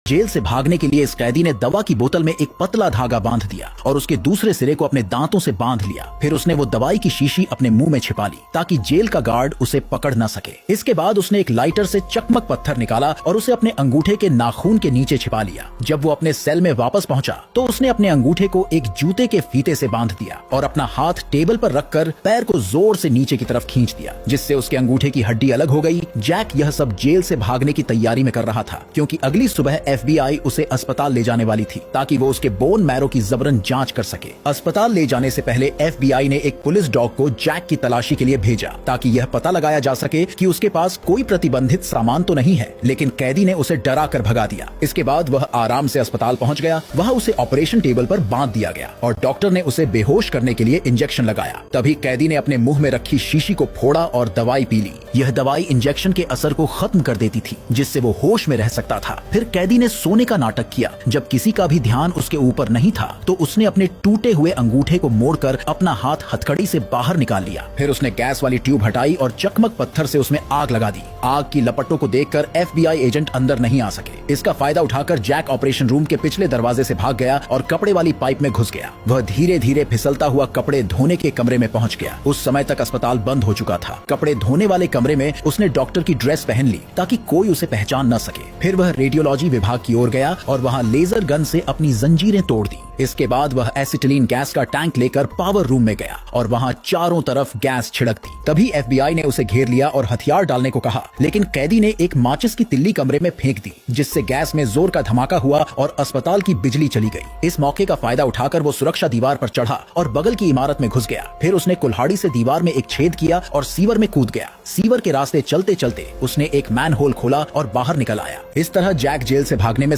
Jail से भागने के लिए इस कैदी ने दवा की बोतल में एक पतला धागा बांध दिया और उसके दूसरे सिरे को अपने दांतों से बांध लिया। फिर उसने वो दवाई की शीशी अपने मुंह में छिपा ली ताकि जेल का गार्ड उसे पकड़ न सके। इसके बाद उसने एक लाइटर से चकमक पत्थर निकाला और उसे अपने अंगूठे के नाखून के नीचे छिपा लिया। जब वो अपने सेल में वापस पहुंचा तो उसने अपने अंगूठे को एक जूते के फीते से बांध दिया और अपना हाथ टेबल पर रखकर पैर को जोर से नीचे की तरफ खींच दिया, जिससे उसके अंगूठे की हड्डी अलग हो गई। जैक यह सब जेल से भागने की तैयारी में कर रहा था क्योंकि अगली सुबह FBI उसे अस्पताल ले जाने वाली थी ताकि वो उसके बोन मैरो की जबरन जांच कर सके। अस्पताल ले जाने से पहले FBI ने एक पुलिस डॉग को जैक की तलाशी के लिए भेजा ताकि यह पता लगाया जा सके कि उसके पास कोई प्रतिबंधित सामान तो नहीं है, लेकिन कैदी ने उसे डरा कर भगा दिया। इसके बाद वह आराम से अस्पताल पहुंच गया। वहां उसे ऑपरेशन टेबल पर बांध दिया गया और डॉक्टर ने उसे बेहोश करने के लिए इंजेक्शन लगाया। तभी कैदी ने अपने मुंह में रखी शीशी को फोड़ा और दवाई पी ली। यह दवाई इंजेक्शन के असर को खत्म कर देती थी, जिससे वो होश में रह सकता था। फिर कैदी ने सोने का नाटक किया। जब किसी का भी ध्यान उसके ऊपर नहीं था तो उसने अपने टूटे हुए अंगूठे को मोड़कर अपना हाथ हथकड़ी से बाहर निकाल लिया। फिर उसने गैस वाली ट्यूब हटाई और चकमक पत्थर से उसमें आग लगा दी। आग की लपटों को देखकर FBI एजेंट अंदर नहीं आ सके। इसका फायदा उठाकर जैक ऑपरेशन रूम के पिछले दरवाजे से भाग गया और कपड़े वाली पाइप में घुस गया। वह धीरे धीरे फिसलता हुआ कपड़े धोने के कमरे में पहुंच गया। उस समय तक अस्पताल बंद हो चुका था। कपड़े धोने वाले कमरे में उसने डॉक्टर की ड्रेस पहन ली ताकि कोई उसे पहचान न सके। फिर वह रेडियोलॉजी विभाग की ओर गया और वहां लेजर गन से अपनी जंजीरें तोड़ दी। इसके बाद वह एसिटिलीन गैस का टैंक लेकर पावर रूम में गया और वहां चारों तरफ गैस छिड़क दी। तभी FBI ने उसे घेर लिया और हथियार डालने को कहा, लेकिन कैदी ने एक माचिस की तिल्ली कमरे में फेंक दी, जिससे गैस में जोर का धमाका हुआ और अस्पताल की बिजली चली गई। इस मौके का फायदा उठाकर वो सुरक्षा दीवार पर चढ़ा और बगल की इमारत में घुस गया। फिर उसने कुल्हाड़ी से दीवार में एक छेद किया और सीवर में कूद गया। सीवर के रास्ते चलते चलते उसने एक मैन होल खोला और बाहर निकल आया। इस तरह जैक जेल से भागने में